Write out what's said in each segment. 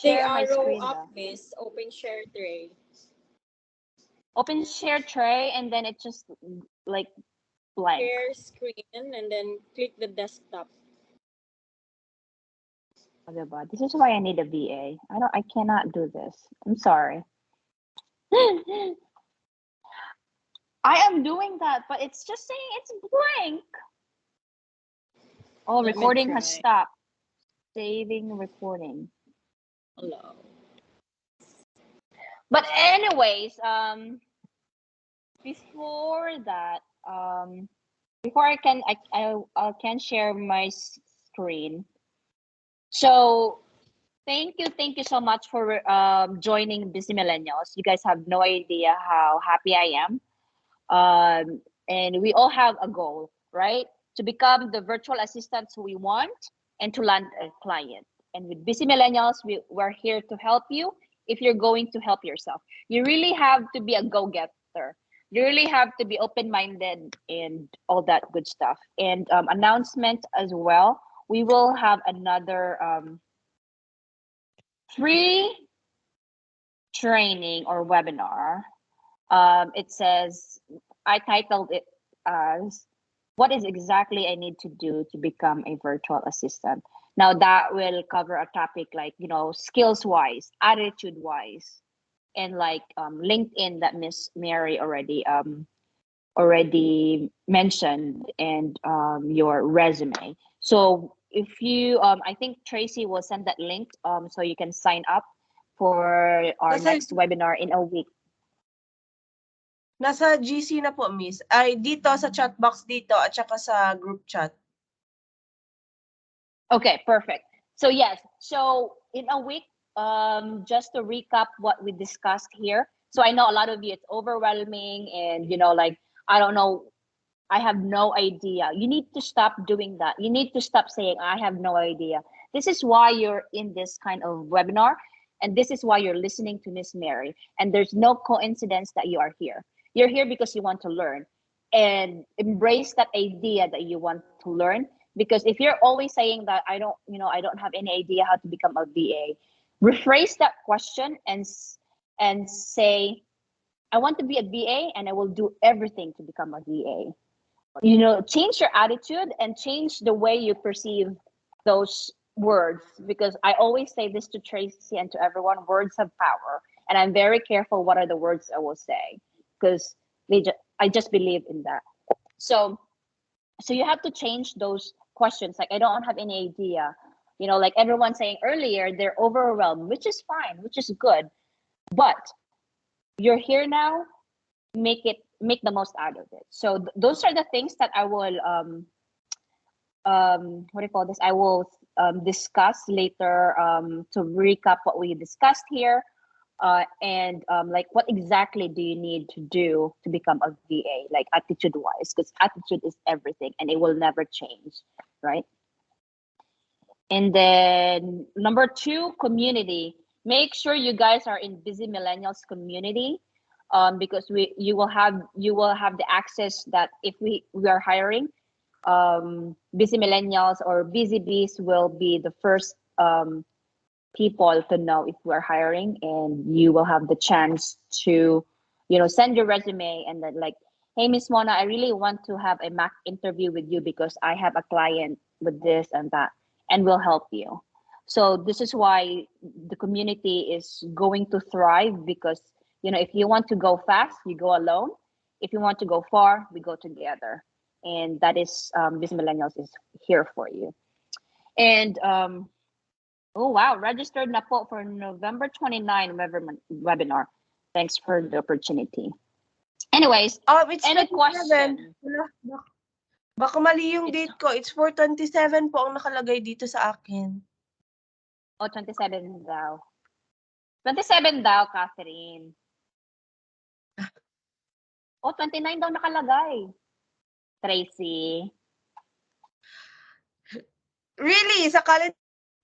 the share my arrow screen up, though. miss. Open share tray. Open share tray and then it just like blank. Share screen and then click the desktop. Diba? This is why I need a VA. I cannot do this. I'm sorry. I am doing that, but it's just saying it's blank. Oh, Let me recording has try. stopped. Saving recording. Hello. But anyways, before that, before I can share my screen. So thank you so much for joining Busy Millennials. You guys have no idea how happy I am. And we all have a goal, right? To become the virtual assistants we want and to land a client. And with Busy Millennials, we're here to help you if you're going to help yourself. You really have to be a go-getter. You really have to be open-minded and all that good stuff. And announcement as well. We will have another free training or webinar. It says, I titled it as what is exactly I need to do to become a virtual assistant. Now that will cover a topic like, skills wise, attitude wise, and like LinkedIn that Miss Mary already mentioned, and your resume. So if you I think Tracy will send that link so you can sign up for our Nasa, next webinar in a week. nasa GC na po, miss. Ay, dito sa chat box dito at saka sa group chat. Okay, perfect. So yes, so in a week, just to recap what we discussed here. So I know a lot of you, it's overwhelming, and like I don't know, I have no idea. You need to stop doing that. You need to stop saying I have no idea. This is why you're in this kind of webinar, and this is why you're listening to Miss Mary. And there's no coincidence that you are here. You're here because you want to learn, and embrace that idea that you want to learn. Because if you're always saying that I don't have any idea how to become a VA, rephrase that question and say, I want to be a VA and I will do everything to become a VA. Change your attitude and change the way you perceive those words, because I always say this to Tracy and to everyone: words have power, and I'm very careful what are the words I will say, because I just believe in that. So you have to change those questions, like I don't have any idea, like everyone saying earlier, they're overwhelmed, which is fine, which is good, but you're here now. Make the most out of it. So those are the things that I will what do you call this, I will discuss later, to recap what we discussed here, and like what exactly do you need to do to become a VA, like attitude wise, because attitude is everything and it will never change, right? And then number 2, community. Make sure you guys are in Busy Millennials community, because you will have the access that if we are hiring, Busy Millennials or Busy Bees will be the first people to know if we're hiring, and you will have the chance to send your resume and then like, hey Miss Mona, I really want to have a mock interview with you because I have a client with this and that, and we'll help you. So this is why the community is going to thrive, because if you want to go fast, you go alone. If you want to go far, we go together. And that is Busy Millennials is here for you. And oh wow, registered na po for November 29 webinar. Thanks for the opportunity. Anyways, It's any 27. question? Baka mali yung date ko. It's 4/27 po ang nakalagay dito sa akin. Oh, 27 daw. 27 daw, Catherine. Oh, 29 daw nakalagay. Tracy. Really? Sa calendar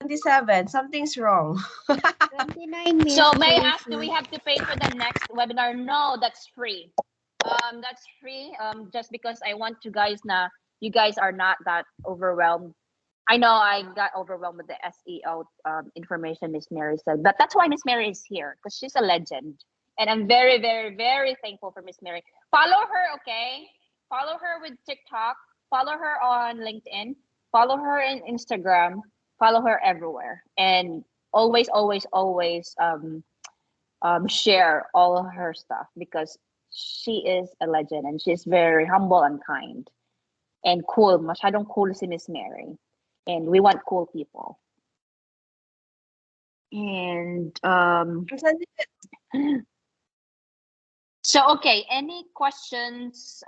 27. Something's wrong. 29 Miss So may I Tracy. ask, do we have to pay for the next webinar? No, that's free. That's free. Just because I want you guys are not that overwhelmed. I know I got overwhelmed with the SEO information Miss Mary said, but that's why Miss Mary is here because she's a legend, and I'm very, very, very thankful for Miss Mary. Follow her, okay? Follow her with TikTok. Follow her on LinkedIn. Follow her in Instagram. Follow her everywhere, and always, always, always share all of her stuff because she is a legend and she's very humble and kind and cool. Masyadong cool si Miss Mary. And we want cool people. And so okay, any questions?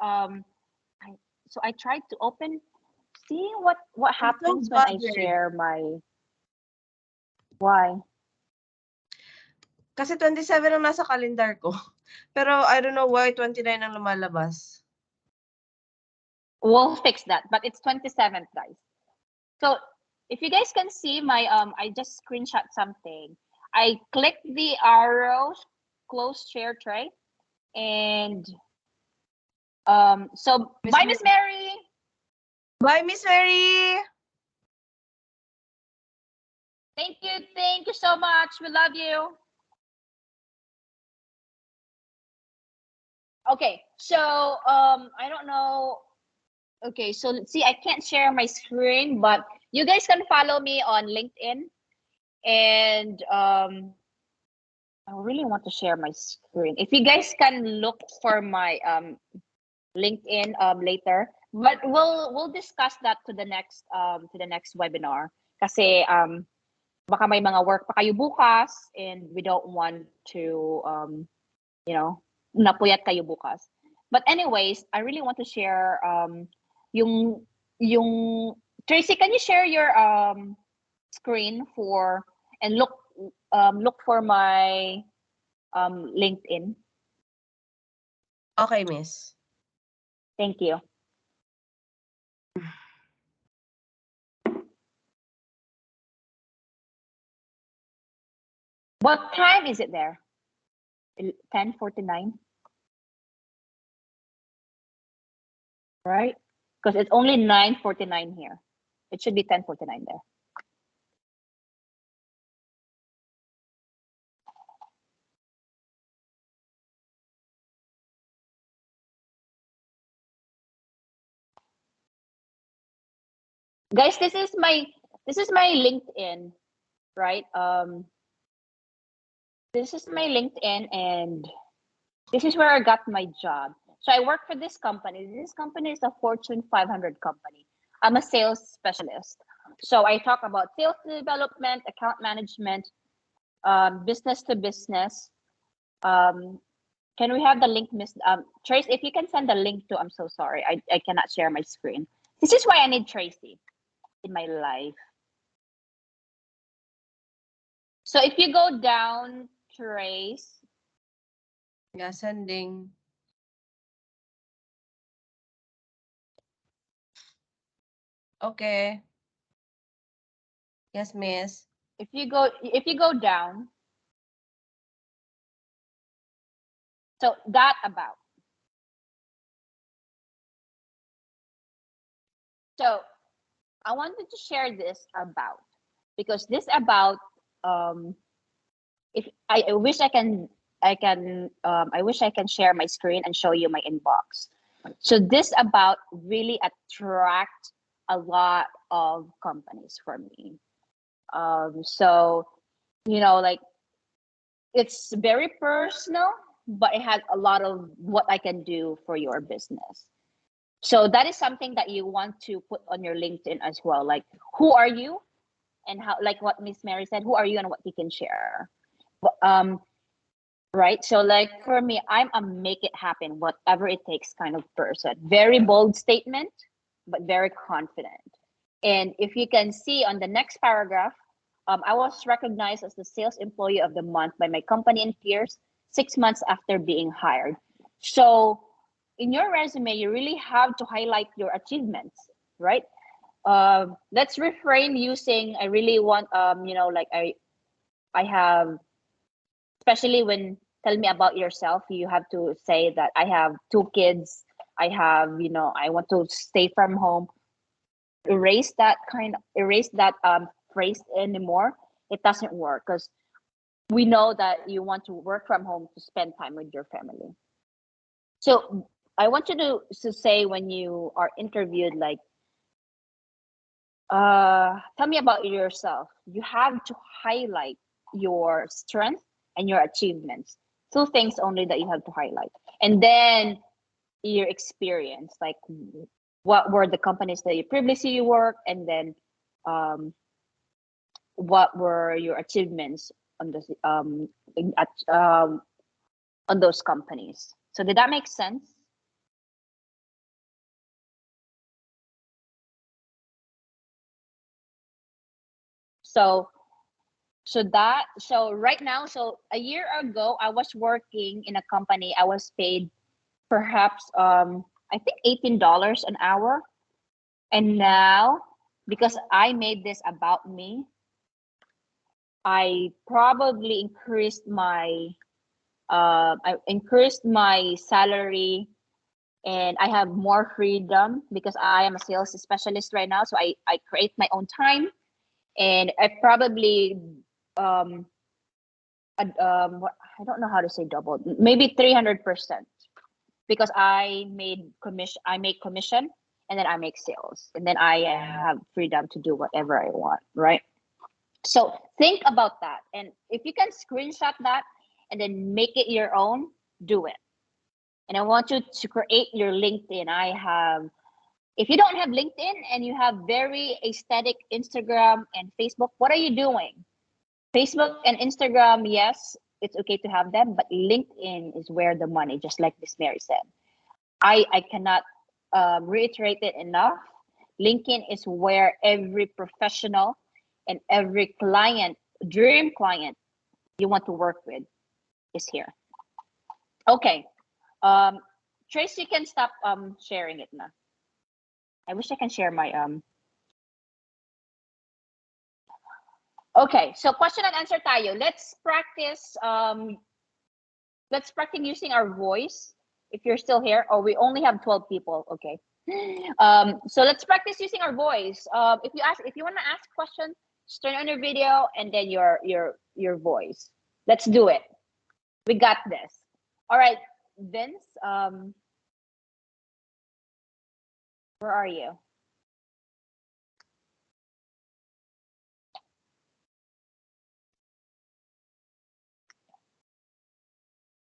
So I tried to open, see what happens when I bothered. share my why. Kasi 27 ang nasa calendar ko. Pero I don't know why 29 ang lumalabas. We'll fix that, but it's 27th, guys. So if you guys can see my I just screenshot something. I click the arrow, close share tray, and so Miss bye, Miss Mary. Bye, Miss Mary! Thank you so much. We love you. Okay, so I don't know. Okay, so let's see. I can't share my screen, but you guys can follow me on LinkedIn, and I really want to share my screen. If you guys can look for my LinkedIn later, but we'll discuss that to the next webinar. Kasi baka may mga work pa kayo bukas, and we don't want to napuyat kayo bukas. But anyways, I really want to share yung Tracy, can you share your screen for and look for my LinkedIn? Okay, Miss. Thank you. What time is it there? 10:49. Right? Because it's only 9:49 here. It should be 10:49 there. Guys, this is my LinkedIn, right? This is my LinkedIn, and this is where I got my job. So I work for this company. This company is a Fortune 500 company. I'm a sales specialist. So I talk about sales development, account management, business to business. Can we have the link, Miss Trace? If you can send the link to, I'm so sorry, I cannot share my screen. This is why I need Tracy in my life. So if you go down, Trace. Yeah, sending. Okay. Yes, Miss. If you go down, so that about. So I wanted to share this about because this about if I wish I can share my screen and show you my inbox. So this about really attract a lot of companies for me. So like it's very personal, but it has a lot of what I can do for your business. So that is something that you want to put on your LinkedIn as well. Like, who are you, and how, like what Miss Mary said, who are you and what you can share. Right. So like for me, I'm a make it happen, whatever it takes kind of person. Very bold statement, but very confident. And if you can see on the next paragraph, I was recognized as the sales employee of the month by my company and peers 6 months after being hired. So in your resume, you really have to highlight your achievements, right? Let's refrain using I really want like I have, especially when tell me about yourself, you have to say that I have 2 kids, I have I want to stay from home. erase that phrase anymore, it doesn't work because we know that you want to work from home to spend time with your family. So I want you to say when you are interviewed, like, tell me about yourself. You have to highlight your strength and your achievements. Two things only that you have to highlight. And then your experience, like what were the companies that you previously worked, and then what were your achievements on this on those companies. So did that make sense? So so right now, so a year ago I was working in a company. I was paid perhaps I think $18 an hour. And now, because I made this about me, I probably I increased my salary, and I have more freedom because I am a sales specialist right now. So I create my own time, and I probably um I don't know how to say double, maybe 300%, because I make commission, and then I make sales, and then I have freedom to do whatever I want, right? So think about that, and if you can screenshot that and then make it your own, do it. And I want you to create your LinkedIn. If you don't have LinkedIn and you have very aesthetic Instagram and Facebook, what are you doing? Facebook and Instagram, yes, it's okay to have them, but LinkedIn is where the money, just like Miss Mary said. I cannot reiterate it enough. LinkedIn is where every professional and every client, dream client you want to work with, is here. Okay. Trace, you can stop sharing it now. I wish I can share my Okay, so question and answer tayo. Let's practice using our voice. If you're still here, or we only have 12 people, okay. So let's practice using our voice. If you want to ask questions, just turn on your video and then your voice. Let's do it. We got this. All right, Vince, where are you?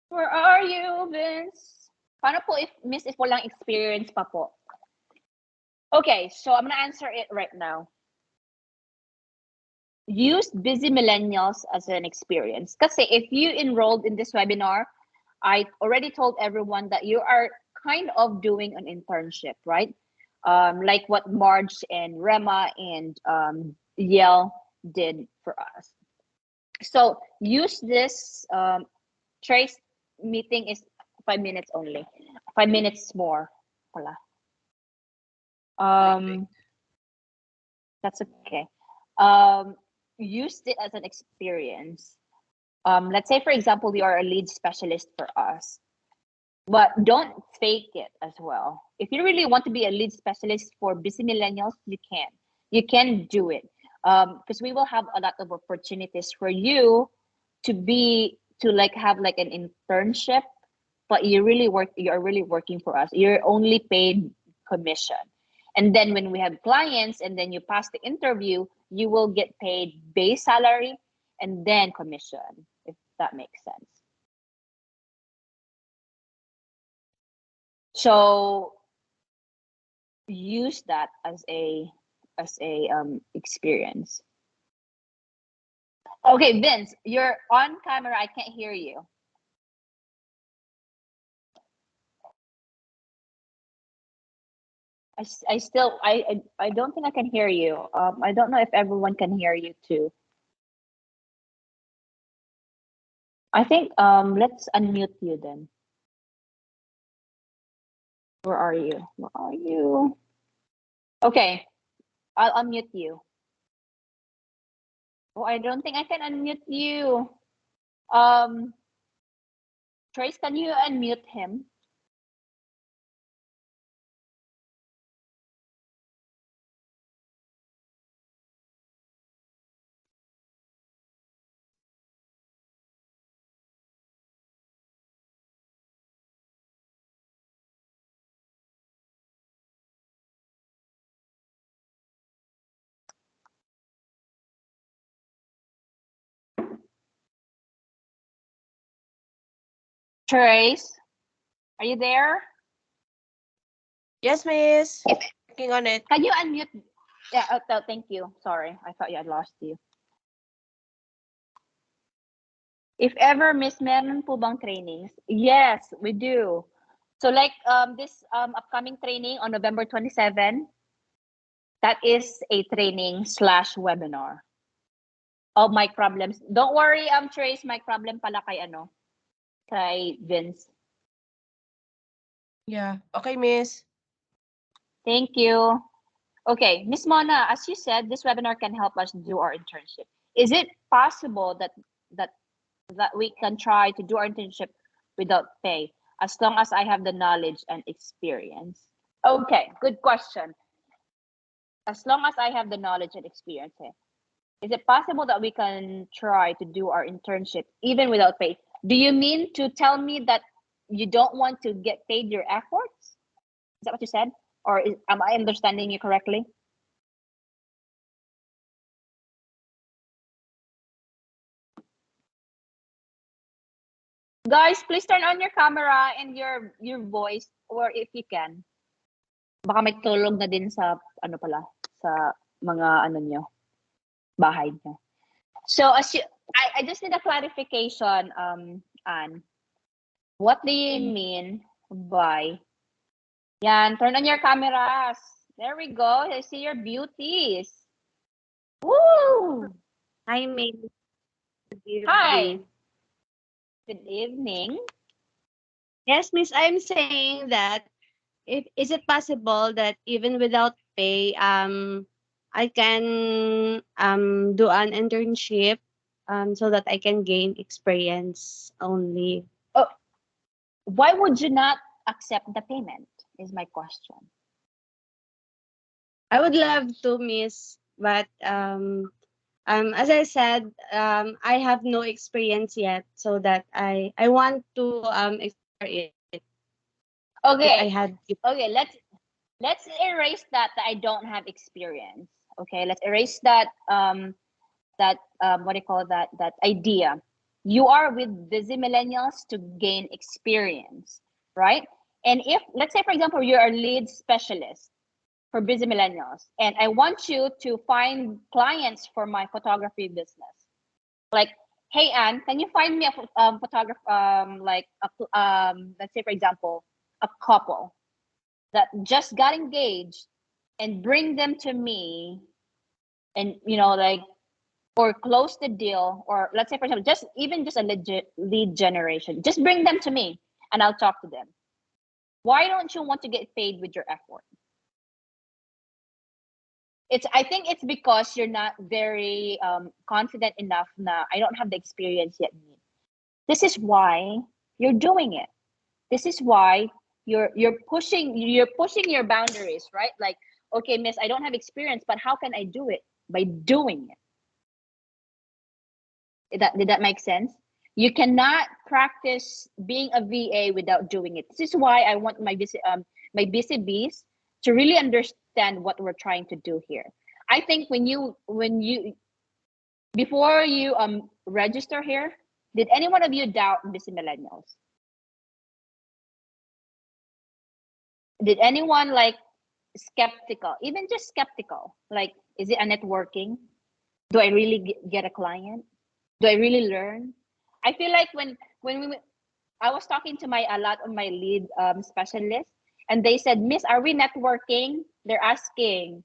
Where are you, Vince? Paano po if miss if walang experience pa po? Okay, so I'm gonna answer it right now. Use Busy Millennials as an experience. Kasi if you enrolled in this webinar, I already told everyone that you are kind of doing an internship, right? Like what Marge and Rema and Yale did for us. So use this. Trace meeting is 5 minutes only. 5 minutes more. Wala. That's okay. Used it as an experience. Let's say, for example, you are a lead specialist for us, but don't fake it as well. If you really want to be a lead specialist for Busy Millennials, you can. You can do it because we will have a lot of opportunities for you to like have like an internship, but you are really working for us. You're only paid commission. And then when we have clients and then you pass the interview, you will get paid base salary and then commission, if that makes sense. So use that as a experience. Okay, Vince, you're on camera. I can't hear you. I don't think I can hear you. I don't know if everyone can hear you too. I think let's unmute you then. Where are you? Where are you? Okay, I'll unmute you. Oh, I don't think I can unmute you. Trace, can you unmute him? Trace, are you there? Yes, miss. Working on it. Can you unmute? Yeah, thank you. Sorry, I thought I lost you. If ever, Miss, meron po bang trainings? Yes, we do. So like this upcoming training on November 27, that is a training slash webinar of mic problems. Don't worry, Trace, mic problem pala kay kay Vince. Yeah. Okay, miss. Thank you. Okay, Miss Mona, as you said, this webinar can help us do our internship. Is it possible that we can try to do our internship without pay, as long as I have the knowledge and experience? Okay, good question. As long as I have the knowledge and experience, is it possible that we can try to do our internship even without pay? Do you mean to tell me that you don't want to get paid your efforts? Is that what you said? Or am I understanding you correctly? Guys, please turn on your camera and your voice, or if you can. Baka may tulog na din sa sa mga nyo, bahay nyo. So I just need a clarification, Anne. What do you mean by yan? Turn on your cameras. There we go. I see your beauties. Woo! Hi, May. Hi. Good evening. Yes, Miss, I'm saying that is it possible that even without pay, I can do an internship so that I can gain experience only. Oh, why would you not accept the payment? Is my question. I would love to, Miss, but as I said, I have no experience yet, so that I want to explore it. Okay. If I had Okay, let's erase that I don't have experience. Okay, let's erase that what do you call that idea. You are with Busy Millennials to gain experience, right? And if, let's say for example, you're a lead specialist for Busy Millennials, and I want you to find clients for my photography business. Like, hey Anne, can you find me a photographer, let's say for example, a couple that just got engaged, and bring them to me, and or close the deal, or let's say for example, just a legit lead generation, just bring them to me and I'll talk to them. Why don't you want to get paid with your effort? I think it's because you're not very confident enough. I don't have the experience yet. This is why you're doing it. This is why you're pushing your boundaries, right? Like, okay, miss, I don't have experience, but how can I do it? By doing it. Did that make sense? You cannot practice being a VA without doing it. This is why I want my busy bees to really understand what we're trying to do here. I think before you register here, did any one of you doubt Busy Millennials? Did anyone skeptical, even just skeptical? Like, is it a networking? Do I really get a client? Do I really learn? I feel like when I was talking to a lot of my lead specialists, and they said, Miss, are we networking? They're asking.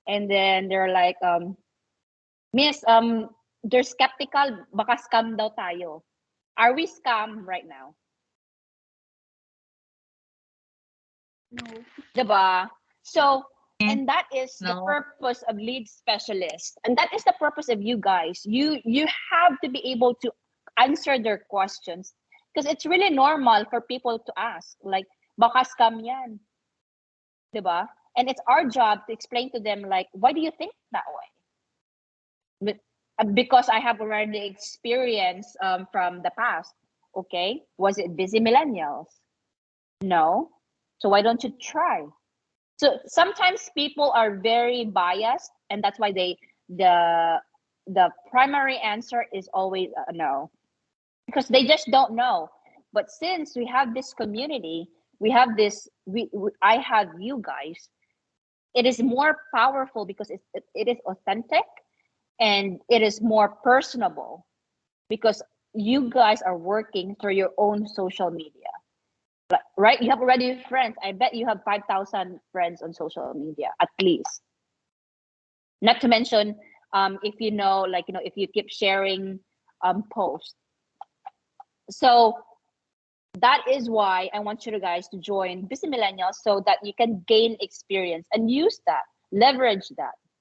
And then they're like, Miss, they're skeptical, baka scam daw tayo. Are we scam right now? no. Diba? So, and that is the purpose of lead specialists. And that is the purpose of you guys. You have to be able to answer their questions, because it's really normal for people to ask, like, baka scam yan. Diba? And it's our job to explain to them, like, why do you think that way? Because I have already experience from the past. Okay, was it Busy Millennials? No. So why don't you try? So sometimes people are very biased, and that's why the primary answer is always no, because they just don't know. But since we have this community, we have this, I have you guys, it is more powerful because it is authentic and it is more personable because you guys are working through your own social media. Right? You have already friends. I bet you have 5,000 friends on social media, at least. Not to mention, if you know, like, if you keep sharing posts. So that is why I want you guys to join Busy Millennials so that you can gain experience and use that, leverage that.